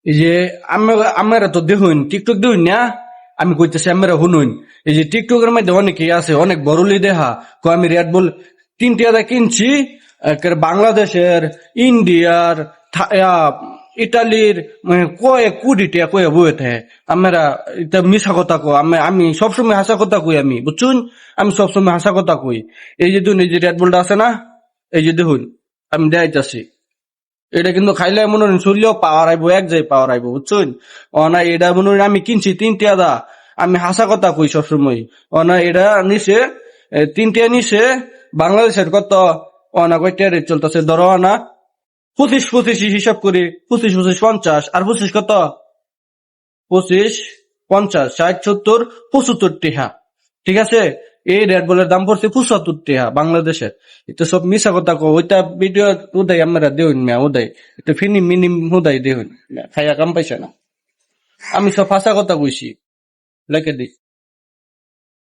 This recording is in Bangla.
এই যে আমরা তো দেখুন টিকটক দেখুন না, আমি কইতেছি আমরা শুনুন। এই যে টিকটকের মধ্যে অনেকেই আছে, অনেক বড়লি দেহা আমি রেড বুল 3 টাকা কিনছি, বাংলাদেশের, ইন্ডিয়ার, ইটালির, মানে কয়েক কোটি টাকা কয়ে বয়ে থাকে। আমরা এটা মিশা কথা কো, আমি সবসময় হাসা কথা কই, আমি বুঝছুন, আমি সবসময় হাসা কথা কই। এই যে দেখুন, এই যে রেড বুলটা আছে না, এই যে দেখুন আমি দেখাইতাছি। এটা কিন্তু খাইলে মনে হয় শরীরেও পাওয়ার আইবো, এক যাই পাওয়ার আইবো, বুঝছেন। না এটা মনে হয় আমি কিনছি 3 টাকা, আমি হাসা কথা কই সবসময়। না এটা নিছে 3 টাকা নিছে, বাংলাদেশের কত অনা কয়টা রেট চলতেছে, ধরো না 25 হিসাব করি, 25 50, আর 25 কত, 25 50 60 70 75 টাকা, ঠিক আছে। এই রেড বলের দাম পড়ছে 75 টাকা বাংলাদেশের। এটা সব মিশা কথা কো, ওইটা ভিডিও উদয় আমরা দেউন মিয়া, উদয় এটা ফিনি মিনিম উদয় দেউন, খাইয়া কাম পাইছে না। আমি সব ফাঁসা কথা কইছি, লেখে দিই।